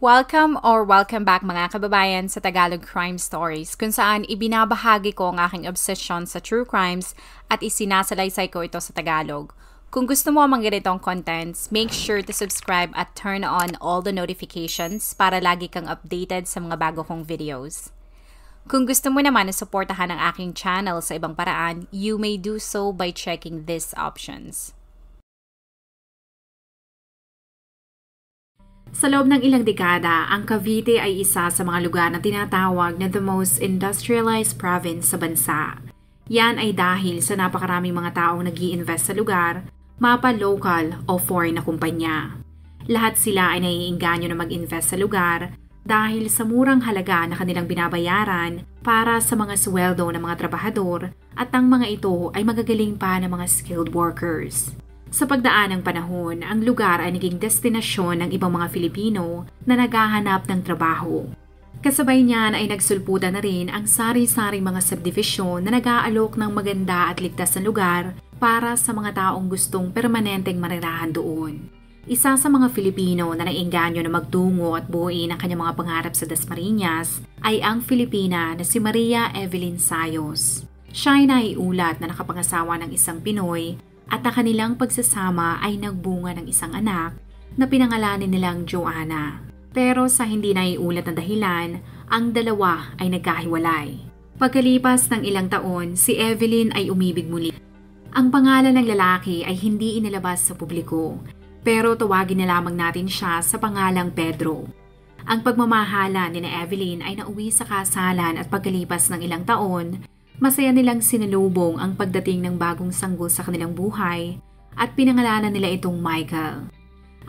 Welcome back mga kababayan sa Tagalog Crime Stories, kung saan ibinabahagi ko ang aking obsession sa true crimes at isinasalaysay ko ito sa Tagalog. Kung gusto mo ang mga ganitong contents, make sure to subscribe at turn on all the notifications para lagi kang updated sa mga bago kong videos. Kung gusto mo naman na suportahan ang aking channel sa ibang paraan, you may do so by checking these options. Sa loob ng ilang dekada, ang Cavite ay isa sa mga lugar na tinatawag na the most industrialized province sa bansa. Yan ay dahil sa napakaraming mga taong nag-i-invest sa lugar, mapa local o foreign na kumpanya. Lahat sila ay naiinganyo na mag-invest sa lugar dahil sa murang halaga na kanilang binabayaran para sa mga sweldo ng mga trabahador at ang mga ito ay magagaling pa ng mga skilled workers. Sa pagdaan ng panahon, ang lugar ay naging destinasyon ng ibang mga Filipino na naghahanap ng trabaho. Kasabay niyan ay nagsulputan na rin ang sari-saring mga subdivision na nag-aalok ng maganda at ligtas na lugar para sa mga taong gustong permanenteng marirahan doon. Isa sa mga Filipino na nainganyo na magtungo at buuin ang kanyang mga pangarap sa Dasmariñas ay ang Filipina na si Maria Evelyn Sayos. Siya ay naiulat na nakapangasawa ng isang Pinoy at ang kanilang pagsasama ay nagbunga ng isang anak na pinangalanan nilang Joanna. Pero sa hindi naiulat na dahilan, ang dalawa ay nagkahiwalay. Pagkalipas ng ilang taon, si Evelyn ay umibig muli. Ang pangalan ng lalaki ay hindi inilabas sa publiko, pero tawagin na lamang natin siya sa pangalang Pedro. Ang pagmamahalan ni Evelyn ay nauwi sa kasalan at pagkalipas ng ilang taon, masaya nilang sinalubong ang pagdating ng bagong sanggol sa kanilang buhay at pinangalanan nila itong Michael.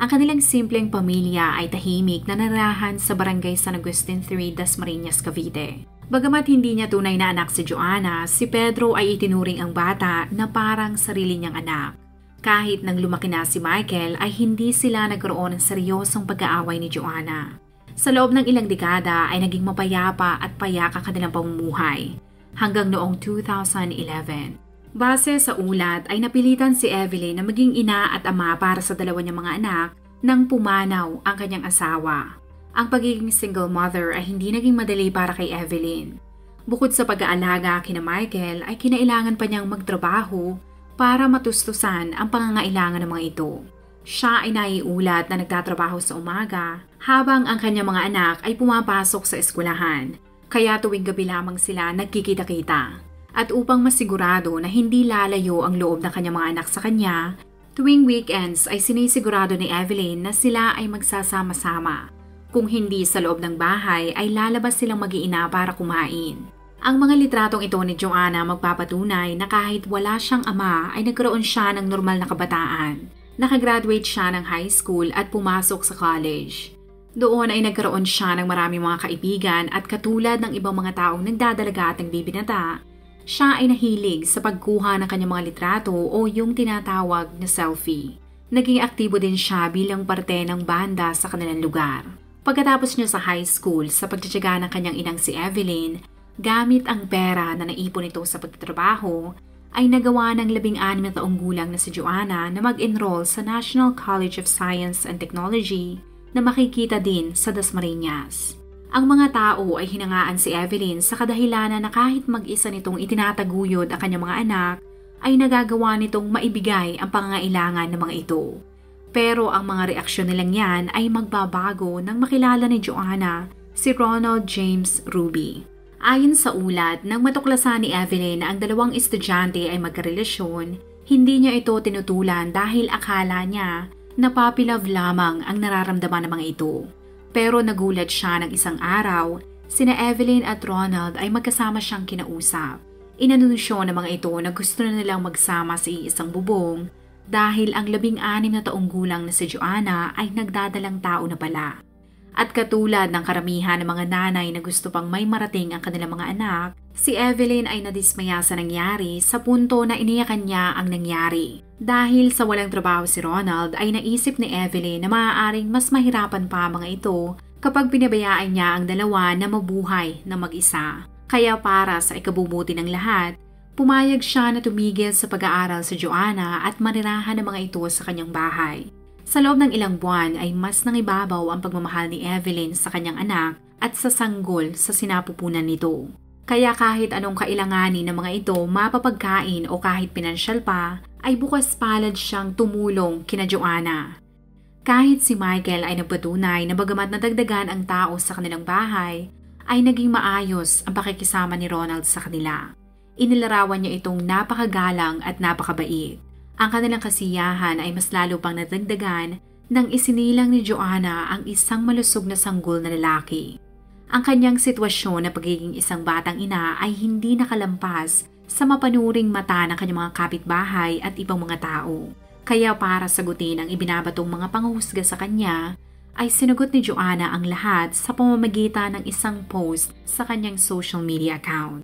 Ang kanilang simpleng pamilya ay tahimik na nararahan sa barangay San Agustin 3, Dasmariñas, Cavite. Bagamat hindi niya tunay na anak si Joanna, si Pedro ay itinuring ang bata na parang sarili niyang anak. Kahit nang lumaki na si Michael ay hindi sila nagkaroon ng seryosong pag-aaway ni Joanna. Sa loob ng ilang dekada ay naging mapayapa at payak ang kanilang pamumuhay. Hanggang noong 2011. Base sa ulat ay napilitan si Evelyn na maging ina at ama para sa dalawa niyang mga anak nang pumanaw ang kanyang asawa. Ang pagiging single mother ay hindi naging madali para kay Evelyn. Bukod sa pag-aalaga kina Michael ay kinailangan pa niyang magtrabaho para matustusan ang pangangailangan ng mga ito. Siya ay naiulat na nagtatrabaho sa umaga habang ang kanyang mga anak ay pumapasok sa eskwelahan. Kaya tuwing gabi lamang sila nagkikita-kita. At upang masigurado na hindi lalayo ang loob ng kanyang mga anak sa kanya, tuwing weekends ay sinisigurado ni Evelyn na sila ay magsasama-sama. Kung hindi sa loob ng bahay ay lalabas silang mag-iina para kumain. Ang mga litratong ito ni Joanna magpapatunay na kahit wala siyang ama ay nagkaroon siya ng normal na kabataan. Nakagraduate siya ng high school at pumasok sa college. Doon ay nagkaroon siya ng maraming mga kaibigan at katulad ng ibang mga taong nagdadalaga at nagbibinata, siya ay nahilig sa pagkuha ng kanyang mga litrato o yung tinatawag na selfie. Naging aktibo din siya bilang parte ng banda sa kanilang lugar. Pagkatapos niya sa high school sa pagtitiyaga ng kanyang inang si Evelyn, gamit ang pera na naipon ito sa pagtatrabaho, ay nagawa ng 16 na taong gulang na si Joanna na mag-enroll sa National College of Science and Technology na makikita din sa Dasmariñas. Ang mga tao ay hinangaan si Evelyn sa kadahilanan na kahit mag-isa nitong itinataguyod ang kanyang mga anak, ay nagagawa nitong maibigay ang pangangailangan ng mga ito. Pero ang mga reaksyon nilang yan ay magbabago nang makilala ni Joanna si Ronald James Ruby. Ayon sa ulat, nang matuklasan ni Evelyn na ang dalawang estudyante ay magkarelasyon, hindi niya ito tinutulan dahil akala niya na puppy love lamang ang nararamdaman ng mga ito. Pero nagulat siya ng isang araw, sina Evelyn at Ronald ay magkasama siyang kinausap. Inanunsyo ng mga ito na gusto na nilang magsama sa iisang bubong dahil ang 16 na taong gulang na si Joanna ay nagdadalang tao na pala. At katulad ng karamihan ng mga nanay na gusto pang may marating ang kanilang mga anak, si Evelyn ay nadismaya sa nangyari sa punto na iniyakan niya ang nangyari. Dahil sa walang trabaho si Ronald ay naisip ni Evelyn na maaaring mas mahirapan pa ang mga ito kapag pinabayaan niya ang dalawa na mabuhay na mag-isa. Kaya para sa ikabubuti ng lahat, pumayag siya na tumigil sa pag-aaral sa Joanna at manirahan ng mga ito sa kanyang bahay. Sa loob ng ilang buwan ay mas nangibabaw ang pagmamahal ni Evelyn sa kanyang anak at sa sanggol sa sinapupunan nito. Kaya kahit anong kailanganin ng mga ito mapapagkain o kahit pinansyal pa, ay bukas palad siyang tumulong kina Joanna. Kahit si Michael ay nagpatunay na bagamat nadagdagan ang tao sa kanilang bahay, ay naging maayos ang pakikisama ni Ronald sa kanila. Inilarawan niya itong napakagalang at napakabait. Ang kanilang kasiyahan ay mas lalo pang nadagdagan nang isinilang ni Joanna ang isang malusog na sanggol na lalaki. Ang kanyang sitwasyon na pagiging isang batang ina ay hindi nakalampas sa mapanuring mata ng kanyang mga kapitbahay at ibang mga tao. Kaya para sagutin ang ibinabatong mga panghusga sa kanya, ay sinagot ni Joanna ang lahat sa pamamagitan ng isang post sa kanyang social media account.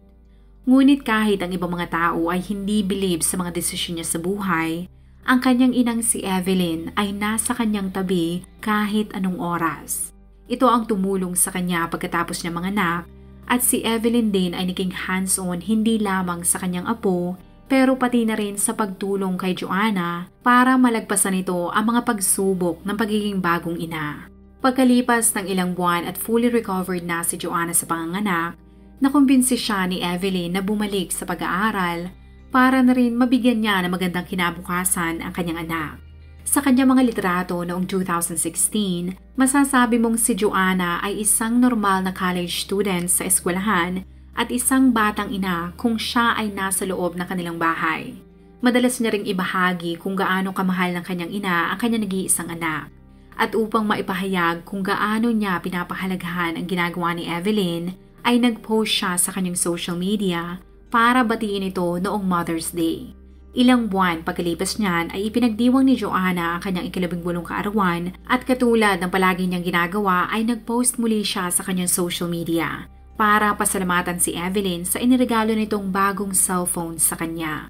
Ngunit kahit ang ibang mga tao ay hindi bilib sa mga desisyon niya sa buhay, ang kanyang inang si Evelyn ay nasa kanyang tabi kahit anong oras. Ito ang tumulong sa kanya pagkatapos niya manganak at si Evelyn din ay naging hands-on hindi lamang sa kanyang apo pero pati na rin sa pagtulong kay Joanna para malagpasan ito ang mga pagsubok ng pagiging bagong ina. Pagkalipas ng ilang buwan at fully recovered na si Joanna sa panganganak, nakumbinsi siya ni Evelyn na bumalik sa pag-aaral para na rin mabigyan niya ng magandang kinabukasan ang kanyang anak. Sa kanyang mga litrato noong 2016, masasabi mong si Joanna ay isang normal na college student sa eskwelahan at isang batang ina kung siya ay nasa loob ng kanilang bahay. Madalas niya ring ibahagi kung gaano kamahal ng kanyang ina ang kanyang nag-iisang anak. At upang maipahayag kung gaano niya pinapahalagahan ang ginagawa ni Evelyn, ay nag-post siya sa kanyang social media para batiin ito noong Mother's Day. Ilang buwan pagkalipas niyan ay ipinagdiwang ni Joanna ang kanyang 18 kaarawan at katulad ng palagi niyang ginagawa ay nag-post muli siya sa kanyang social media para pasalamatan si Evelyn sa iniregalo nitong bagong cellphone sa kanya.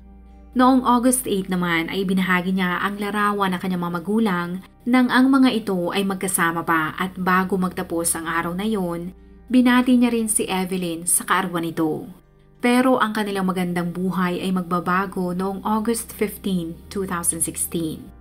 Noong August 8 naman ay binahagi niya ang larawan ng kanyang mga magulang nang ang mga ito ay magkasama pa at bago magtapos ang araw na yon, binati niya rin si Evelyn sa kaarawan nito. Pero ang kanilang magandang buhay ay magbabago noong August 15, 2016.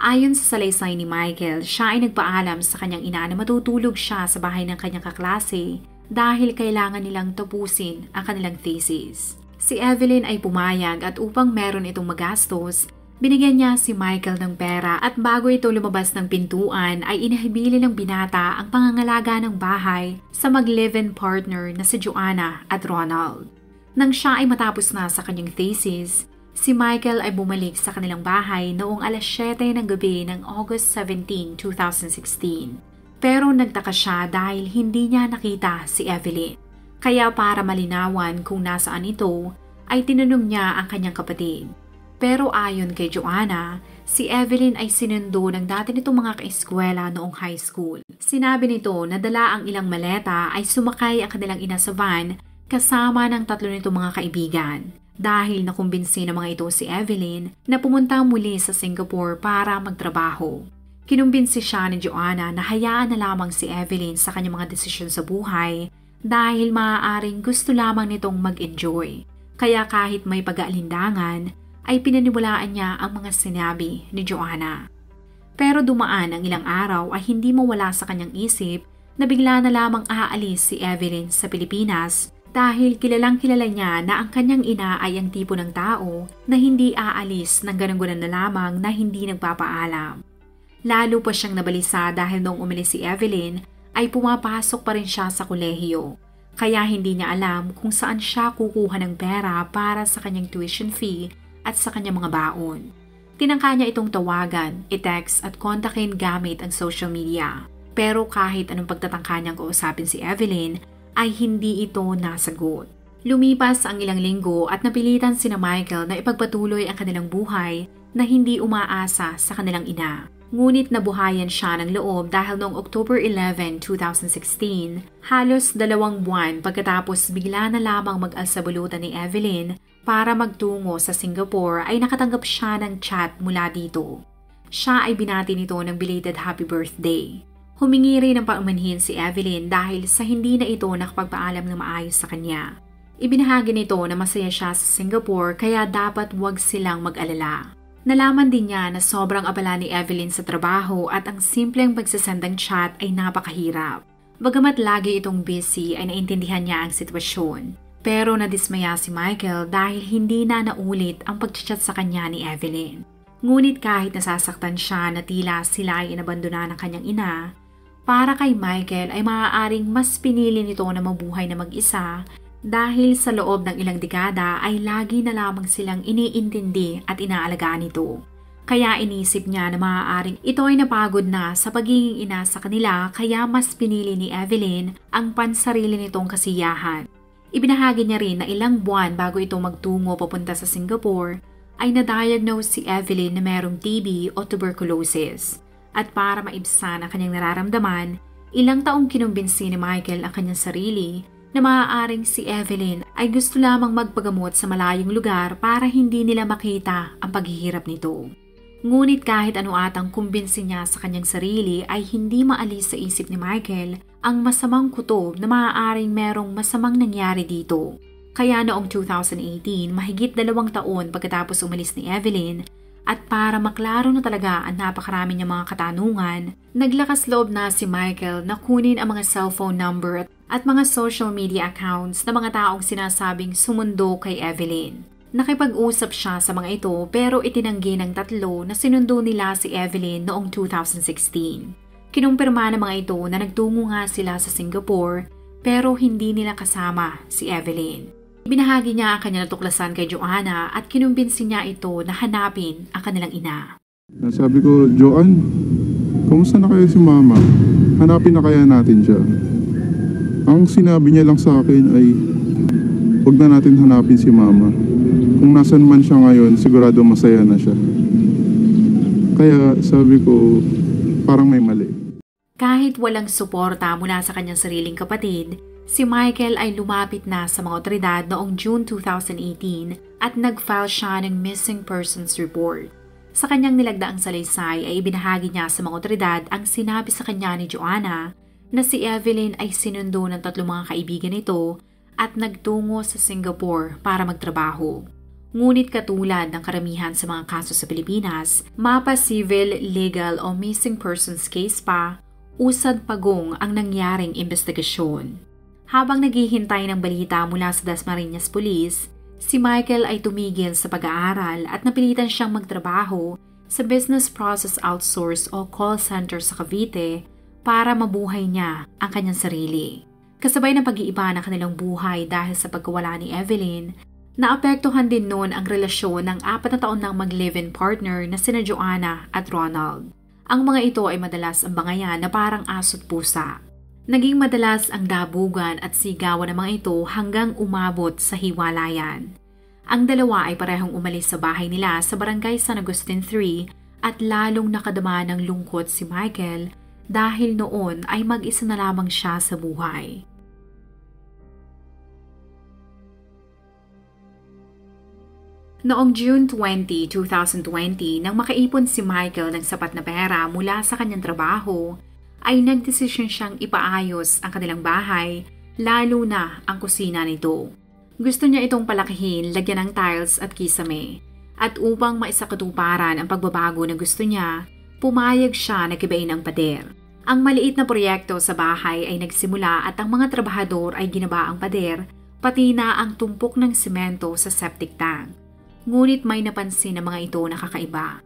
Ayon sa salaysay ni Michael, siya ay nagpaalam sa kanyang ina na matutulog siya sa bahay ng kanyang kaklase dahil kailangan nilang tapusin ang kanilang thesis. Si Evelyn ay pumayag at upang meron itong magastos, binigyan niya si Michael ng pera at bago ito lumabas ng pintuan ay inihibili ng binata ang pangangalaga ng bahay sa mag-live-in partner na si Joanna at Ronald. Nang siya ay matapos na sa kanyang thesis, si Michael ay bumalik sa kanilang bahay noong alas 7 ng gabi ng August 17, 2016. Pero nagtaka siya dahil hindi niya nakita si Evelyn. Kaya para malinawan kung nasaan ito, ay tinanong niya ang kanyang kapatid. Pero ayon kay Joanna, si Evelyn ay sinundo ng dati nitong mga kaeskwela noong high school. Sinabi nito na dala ang ilang maleta ay sumakay ang kanilang ina sa van kasama ng 3 nitong mga kaibigan. Dahil nakumbinsi ng mga ito si Evelyn na pumunta muli sa Singapore para magtrabaho. Kinumbinsi siya ni Joanna na hayaan na lamang si Evelyn sa kanyang mga desisyon sa buhay dahil maaaring gusto lamang nitong mag-enjoy. Kaya kahit may pag-aalindangan, ay pinaniwalaan niya ang mga sinabi ni Joanna. Pero dumaan ang ilang araw ay hindi mawala sa kanyang isip na bigla na lamang aalis si Evelyn sa Pilipinas dahil kilalang-kilala niya na ang kanyang ina ay ang tipo ng tao na hindi aalis ng ganang-ganan na lamang na hindi nagpapaalam. Lalo pa siyang nabalisa dahil noong umalis si Evelyn ay pumapasok pa rin siya sa kolehiyo. Kaya hindi niya alam kung saan siya kukuha ng pera para sa kanyang tuition fee at sa kanyang mga baon. Tinangka niya itong tawagan, i-text at kontakin gamit ang social media. Pero kahit anong pagtatangka niyang kausapin si Evelyn, ay hindi ito nasagot. Lumipas ang ilang linggo at napilitan sina Michael na ipagpatuloy ang kanilang buhay na hindi umaasa sa kanilang ina. Ngunit nabuhayan siya ng loob dahil noong October 11, 2016, halos 2 buwan pagkatapos bigla na lamang mag-alsabulutan ni Evelyn para magtungo sa Singapore ay nakatanggap siya ng chat mula dito. Siya ay binati nito ng belated happy birthday. Humingi rin ng paumanhin si Evelyn dahil sa hindi na ito nakapagpaalam ng maayos sa kanya. Ibinahagi nito na masaya siya sa Singapore kaya dapat wag silang mag-alala. Nalaman din niya na sobrang abala ni Evelyn sa trabaho at ang simpleng pagsasendang chat ay napakahirap. Bagamat lagi itong busy ay naintindihan niya ang sitwasyon. Pero nadismaya si Michael dahil hindi na naulit ang pag-chat sa kanya ni Evelyn. Ngunit kahit nasasaktan siya na tila sila ay inabandona ng kanyang ina, para kay Michael ay maaaring mas pinili nito na mabuhay na mag-isa dahil sa loob ng ilang dekada ay lagi na lamang silang iniintindi at inaalagaan nito. Kaya inisip niya na maaaring ito ay napagod na sa pagiging ina sa kanila kaya mas pinili ni Evelyn ang pansarili nitong kasiyahan. Ibinahagi niya rin na ilang buwan bago ito magtungo papunta sa Singapore ay na-diagnose si Evelyn na merong TB o tuberculosis. At para maibsan ang kanyang nararamdaman, ilang taong kinumbinsi ni Michael ang kanyang sarili na maaaring si Evelyn ay gusto lamang magpagamot sa malayong lugar para hindi nila makita ang paghihirap nito. Ngunit kahit ano atang kumbinsi niya sa kanyang sarili ay hindi maalis sa isip ni Michael ang masamang kutob na maaaring merong masamang nangyari dito. Kaya noong 2018, mahigit 2 taon pagkatapos umalis ni Evelyn, at para maklaro na talaga ang napakarami niyang mga katanungan, naglakas loob na si Michael na kunin ang mga cellphone number at mga social media accounts ng mga taong sinasabing sumundo kay Evelyn. Nakipag-usap siya sa mga ito pero itinanggi ng 3 na sinundo nila si Evelyn noong 2016. Kinumpirma ng mga ito na nagtungo nga sila sa Singapore pero hindi nila kasama si Evelyn. Binahagi niya ang kanyang natuklasan kay Joanna at kinumbinsi niya ito na hanapin ang kanilang ina. Sabi ko, Joanne, kamusta na kayo si Mama? Hanapin na kaya natin siya. Ang sinabi niya lang sa akin ay, huwag na natin hanapin si Mama. Kung nasan man siya ngayon, sigurado masaya na siya. Kaya sabi ko, parang may mali. Kahit walang suporta mula sa kanyang sariling kapatid, si Michael ay lumapit na sa mga otoridad noong June 2018 at nag-file siya ng missing persons report. Sa kanyang nilagdaang salaysay ay ibinahagi niya sa mga otoridad ang sinabi sa kanya ni Joanna na si Evelyn ay sinundo ng 3 mga kaibigan nito at nagtungo sa Singapore para magtrabaho. Ngunit katulad ng karamihan sa mga kaso sa Pilipinas, mapa civil, legal o missing persons case pa, usad pagong ang nangyaring investigasyon. Habang naghihintay ng balita mula sa Dasmariñas Police, si Michael ay tumigil sa pag-aaral at napilitan siyang magtrabaho sa Business Process Outsource o call center sa Cavite para mabuhay niya ang kanyang sarili. Kasabay ng pag-iiba ng kanilang buhay dahil sa pagkawala ni Evelyn, naapektuhan din noon ang relasyon ng 4 na taon ng mag-live-in partner na sina Joanna at Ronald. Ang mga ito ay madalas ang bangayan na parang aso't pusa. Naging madalas ang dabugan at sigawan ng mga ito hanggang umabot sa hiwalayan. Ang dalawa ay parehong umalis sa bahay nila sa barangay San Agustin 3 at lalong nakadama ng lungkot si Michael dahil noon ay mag-isa na lamang siya sa buhay. Noong June 20, 2020, nang makaipon si Michael ng sapat na pera mula sa kanyang trabaho, ay nagdesisyon siyang ipaayos ang kanilang bahay, lalo na ang kusina nito. Gusto niya itong palakihin, lagyan ng tiles at kisame. At upang maisakatuparan ang pagbabago na gusto niya, pumayag siya na kibain ang pader. Ang maliit na proyekto sa bahay ay nagsimula at ang mga trabahador ay ginaba ang pader, pati na ang tumpok ng semento sa septic tank. Ngunit may napansin ng mga ito na kakaiba.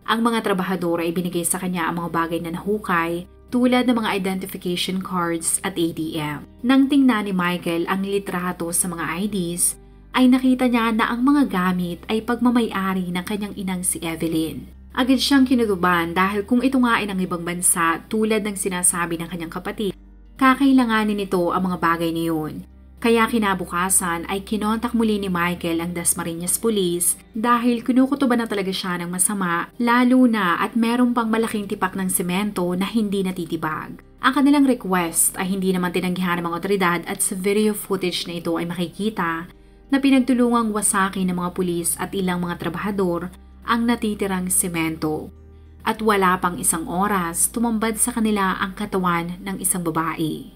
Ang mga trabahador ay binigay sa kanya ang mga bagay na nahukay tulad ng mga identification cards at ATM. Nang tingnan ni Michael ang litrato sa mga IDs, ay nakita niya na ang mga gamit ay pagmamayari ng kanyang inang si Evelyn. Agad siyang kinutuban dahil kung ito nga ay ng ibang bansa tulad ng sinasabi ng kanyang kapatid, kakailanganin nito ang mga bagay na yun. Kaya kinabukasan ay kinontak muli ni Michael ang Dasmariñas Police dahil kinukutuban na talaga siya ng masama lalo na at meron pang malaking tipak ng semento na hindi natitibag. Ang kanilang request ay hindi naman tinanggihan ng mga otoridad at sa video footage na ito ay makikita na pinagtulungang wasakin ng mga pulis at ilang mga trabahador ang natitirang semento. At wala pang 1 oras tumambad sa kanila ang katawan ng isang babae.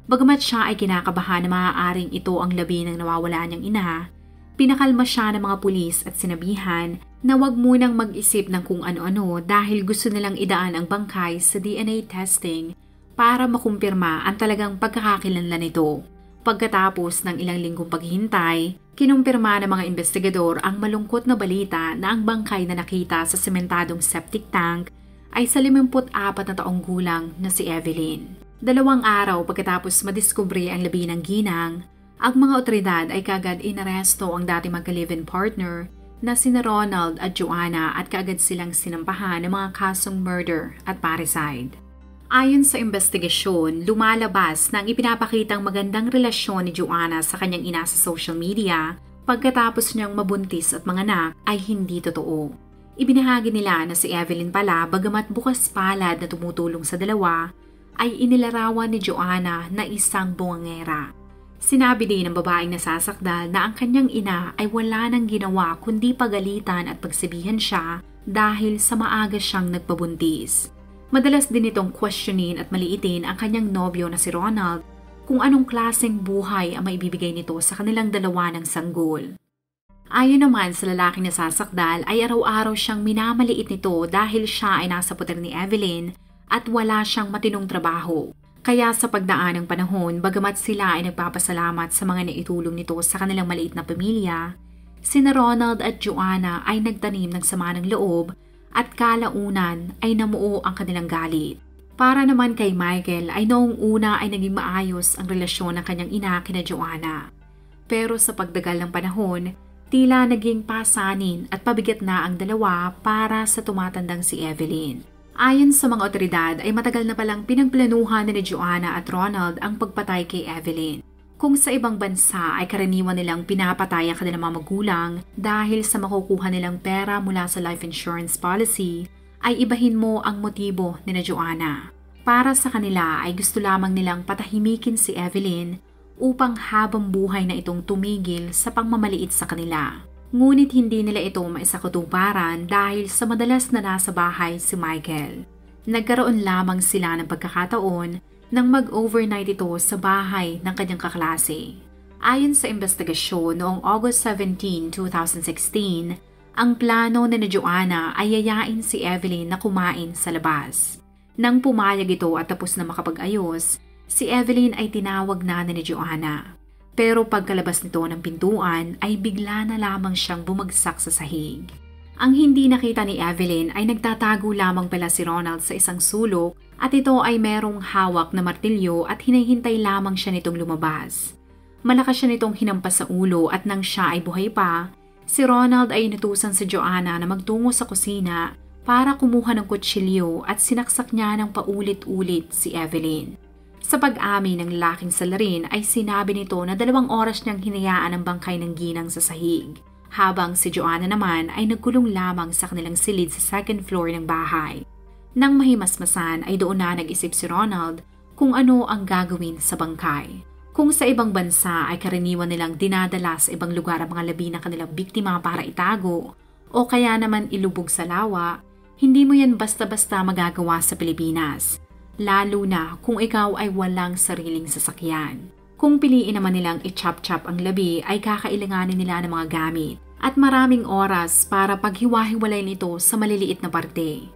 Bagamat siya ay kinakabahan na maaaring ito ang labi ng nawawala niyang ina, pinakalma siya ng mga pulis at sinabihan na wag munang mag-isip ng kung ano-ano dahil gusto nilang idaan ang bangkay sa DNA testing para makumpirma ang talagang pagkakakilanlan nito. Pagkatapos ng ilang linggong paghihintay, kinumpirma ng mga investigador ang malungkot na balita na ang bangkay na nakita sa sementadong septic tank ay sa 54 na taong gulang na si Evelyn. 2 araw pagkatapos madiskubre ang labi ng ginang, ang mga otoridad ay kaagad inaresto ang dati magka-live-in partner na sina Ronald at Joanna at kaagad silang sinampahan ng mga kasong murder at parricide. Ayon sa investigasyon, lumalabas na ang ipinapakitang magandang relasyon ni Joanna sa kanyang ina sa social media pagkatapos niyang mabuntis at manganak ay hindi totoo. Ibinahagi nila na si Evelyn pala bagamat bukas palad na tumutulong sa dalawa, ay inilarawan ni Joanna na isang bungangera. Sinabi din ng babaeng nasasakdal na ang kanyang ina ay wala nang ginawa kundi pagalitan at pagsabihan siya dahil sa maaga siyang nagpabuntis. Madalas din itong questionin at maliitin ang kanyang nobyo na si Ronald kung anong klaseng buhay ang maibibigay nito sa kanilang dalawa ng sanggol. Ayon naman sa lalaking nasasakdal ay araw-araw siyang minamaliit nito dahil siya ay nasa puter ni Evelyn at wala siyang matinong trabaho. Kaya sa pagdaan ng panahon, bagamat sila ay nagpapasalamat sa mga naitulong nito sa kanilang maliit na pamilya, sina Ronald at Joanna ay nagtanim ng sama ng loob at kalaunan ay namuo ang kanilang galit. Para naman kay Michael ay noong una ay naging maayos ang relasyon ng kanyang ina kina Joanna. Pero sa pagdagal ng panahon, tila naging pasanin at pabigat na ang dalawa para sa tumatandang si Evelyn. Ayon sa mga otoridad ay matagal na palang pinagplanuhan ni Joanna at Ronald ang pagpatay kay Evelyn. Kung sa ibang bansa ay karaniwan nilang pinapatay ang kanilang mga magulang dahil sa makukuha nilang pera mula sa life insurance policy, ay ibahin mo ang motibo ni Joanna. Para sa kanila ay gusto lamang nilang patahimikin si Evelyn upang habang buhay na itong tumigil sa pangmamaliit sa kanila. Ngunit hindi nila ito maisakutuparan dahil sa madalas na nasa bahay si Michael. Nagkaroon lamang sila ng pagkakataon nang mag-overnight ito sa bahay ng kanyang kaklase. Ayon sa investigasyon noong August 17, 2016, ang plano ni Joanna ay yayain si Evelyn na kumain sa labas. Nang pumayag ito at tapos na makapag-ayos, si Evelyn ay tinawag na ni Joanna. Pero pagkalabas nito ng pintuan ay bigla na lamang siyang bumagsak sa sahig. Ang hindi nakita ni Evelyn ay nagtatago lamang pala si Ronald sa isang sulok at ito ay merong hawak na martilyo at hinahintay lamang siya nitong lumabas. Malakas siya nitong hinampas sa ulo at nang siya ay buhay pa, si Ronald ay inutusan si Joanna na magtungo sa kusina para kumuha ng kutsilyo at sinaksak niya ng paulit-ulit si Evelyn. Sa pag-amin ng lalaking salarin ay sinabi nito na 2 oras niyang hinayaan ang bangkay ng ginang sa sahig, habang si Joanna naman ay nagkulong lamang sa kanilang silid sa 2nd floor ng bahay. Nang mahimasmasan ay doon na nag-isip si Ronald kung ano ang gagawin sa bangkay. Kung sa ibang bansa ay karaniwan nilang dinadala sa ibang lugar ang mga labi ng kanilang biktima para itago o kaya naman ilubog sa lawa, hindi mo yan basta-basta magagawa sa Pilipinas. Lalo na kung ikaw ay walang sariling sasakyan. Kung piliin naman nilang i-chop-chop ang labi ay kakailanganin nila ng mga gamit at maraming oras para paghiwa-hiwalayin ito sa maliliit na parte.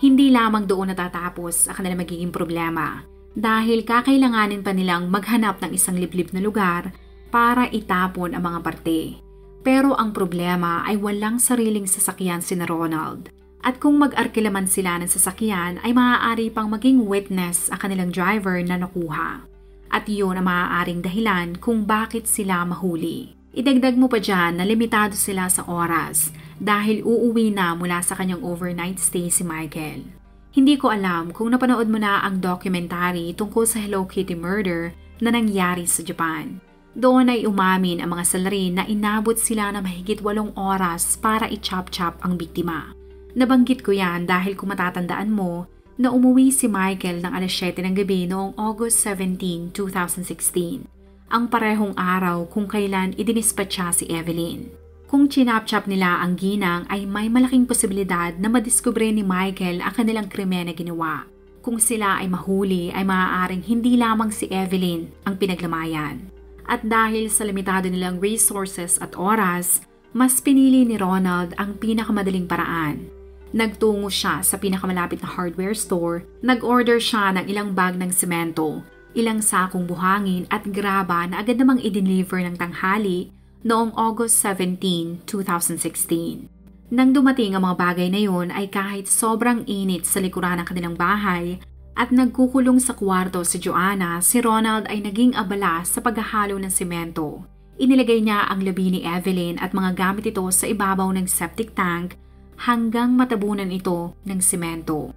Hindi lamang doon natatapos ang kanilang magiging problema dahil kakailanganin pa nilang maghanap ng isang liblib na lugar para itapon ang mga parte. Pero ang problema ay walang sariling sasakyan si Ronald. At kung mag-arkilaman sila ng sasakyan ay maaari pang maging witness ang kanilang driver na nakuha. At iyon ang maaaring dahilan kung bakit sila mahuli. Idagdag mo pa dyan na limitado sila sa oras dahil uuwi na mula sa kanyang overnight stay si Michael. Hindi ko alam kung napanood mo na ang documentary tungkol sa Hello Kitty murder na nangyari sa Japan. Doon ay umamin ang mga salarin na inabot sila na mahigit 8 oras para i-chop-chop ang biktima. Nabanggit ko yan dahil kung matatandaan mo na umuwi si Michael ng alas 7 ng gabi noong August 17, 2016. Ang parehong araw kung kailan idinispatcha si Evelyn. Kung chinap-chop nila ang ginang ay may malaking posibilidad na madiskubre ni Michael ang kanilang krimen na ginawa. Kung sila ay mahuli ay maaaring hindi lamang si Evelyn ang pinaglamayan. At dahil sa limitado nilang resources at oras, mas pinili ni Ronald ang pinakamadaling paraan. Nagtungo siya sa pinakamalapit na hardware store, nag-order siya ng ilang bag ng semento, ilang sakong buhangin at graba na agad namang i-deliver ng tanghali noong August 17, 2016. Nang dumating ang mga bagay na yun ay kahit sobrang init sa likuran ng kanilang bahay at nagkukulong sa kwarto si Joanna, si Ronald ay naging abala sa paghahalo ng semento. Inilagay niya ang labi ni Evelyn at mga gamit ito sa ibabaw ng septic tank hanggang matabunan ito ng semento.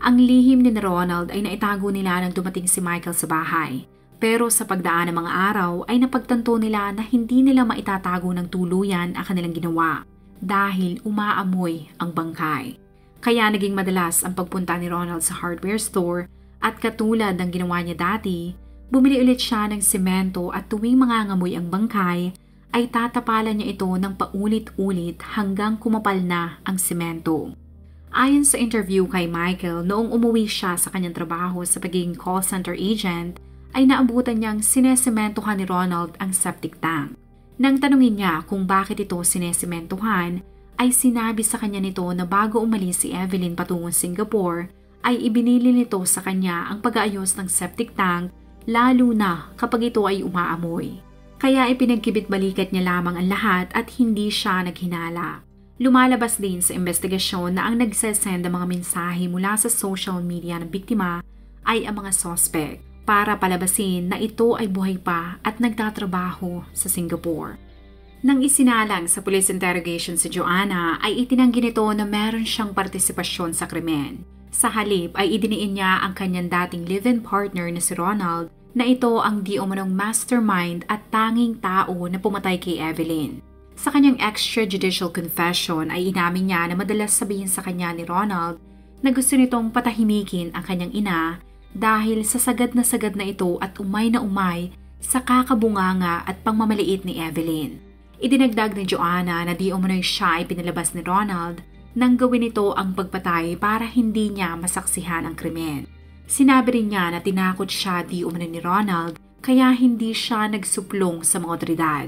Ang lihim ni Ronald ay naitago nila nang dumating si Michael sa bahay. Pero sa pagdaan ng mga araw ay napagtanto nila na hindi nila maitatago ng tuluyan ang kanilang ginawa dahil umaamoy ang bangkay. Kaya naging madalas ang pagpunta ni Ronald sa hardware store at katulad ng ginawa niya dati, bumili ulit siya ng semento at tuwing mangangamoy ang bangkay ay tatapalan niya ito ng paulit-ulit hanggang kumapal na ang semento. Ayon sa interview kay Michael, noong umuwi siya sa kanyang trabaho sa pagiging call center agent, ay naabutan niyang sinesementohan ni Ronald ang septic tank. Nang tanungin niya kung bakit ito sinesementohan, ay sinabi sa kanya nito na bago umalis si Evelyn patungong Singapore, ay ibinili nito sa kanya ang pag-aayos ng septic tank lalo na kapag ito ay umaamoy. Kaya ipinagkibit-balikat niya lamang ang lahat at hindi siya naghinala. Lumalabas din sa investigasyon na ang nagsesend ng mga mensahe mula sa social media ng biktima ay ang mga suspect para palabasin na ito ay buhay pa at nagtatrabaho sa Singapore. Nang isinalang sa police interrogation si Joanna ay itinanggi nito na meron siyang partisipasyon sa krimen. Sa halip ay idiniin niya ang kanyang dating live-in partner na si Ronald na ito ang di umanong mastermind at tanging tao na pumatay kay Evelyn. Sa kanyang extrajudicial confession ay inamin niya na madalas sabihin sa kanya ni Ronald na gusto nitong patahimikin ang kanyang ina dahil sa sagad na ito at umay na umay sa kakabunganga at pangmamaliit ni Evelyn. Idinagdag ni Joanna na di umano'y siya ay pinalabas ni Ronald nang gawin ito ang pagpatay para hindi niya masaksihan ang krimen. Sinabi rin niya na tinakot siya di umano ni Ronald kaya hindi siya nagsuplong sa mga otoridad.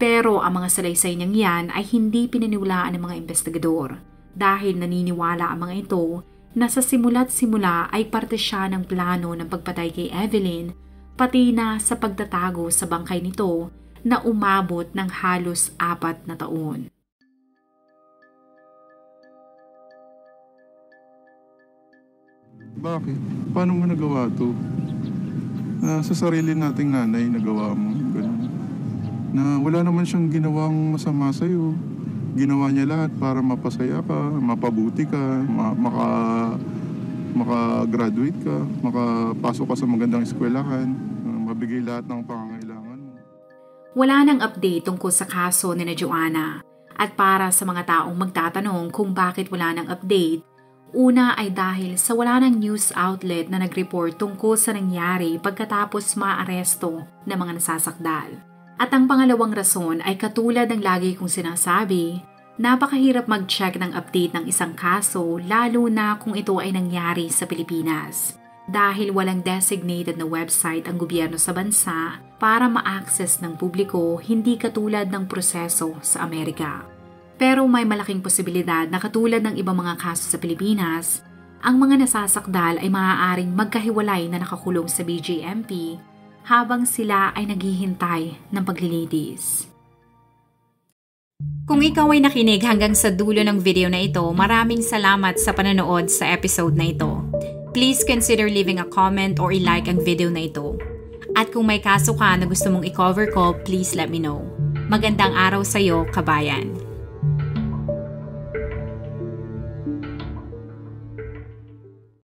Pero ang mga salaysay niyang yan ay hindi pinaniwalaan ng mga investigador dahil naniniwala ang mga ito na sa simula't simula ay parte siya ng plano ng pagpatay kay Evelyn pati na sa pagtatago sa bangkay nito na umabot ng halos 4 na taon. Bakit? Paano mo nagawa to? Sa sarili nating nanay nagawa mo. Ganun. Na wala naman siyang ginawang masama sa'yo. Ginawa niya lahat para mapasaya ka, mapabuti ka, maka-graduate ka, makapasok ka sa magandang eskwelahan, mabigay lahat ng pangangailangan mo. Wala nang update tungkol sa kaso ni Joanna. At para sa mga taong magtatanong kung bakit wala nang update, una ay dahil sa wala nang news outlet na nag-report tungkol sa nangyari pagkatapos maaresto ng mga nasasakdal. At ang pangalawang rason ay katulad ng lagi kong sinasabi, napakahirap mag-check ng update ng isang kaso lalo na kung ito ay nangyari sa Pilipinas. Dahil walang designated na website ang gobyerno sa bansa para ma-access ng publiko hindi katulad ng proseso sa Amerika. Pero may malaking posibilidad na katulad ng ibang mga kaso sa Pilipinas, ang mga nasasakdal ay maaaring magkahiwalay na nakakulong sa BJMP habang sila ay naghihintay ng paglilitis. Kung ikaw ay nakinig hanggang sa dulo ng video na ito, maraming salamat sa panonood sa episode na ito. Please consider leaving a comment or i-like ang video na ito. At kung may kaso ka na gusto mong i-cover ko, please let me know. Magandang araw sa iyo, kabayan.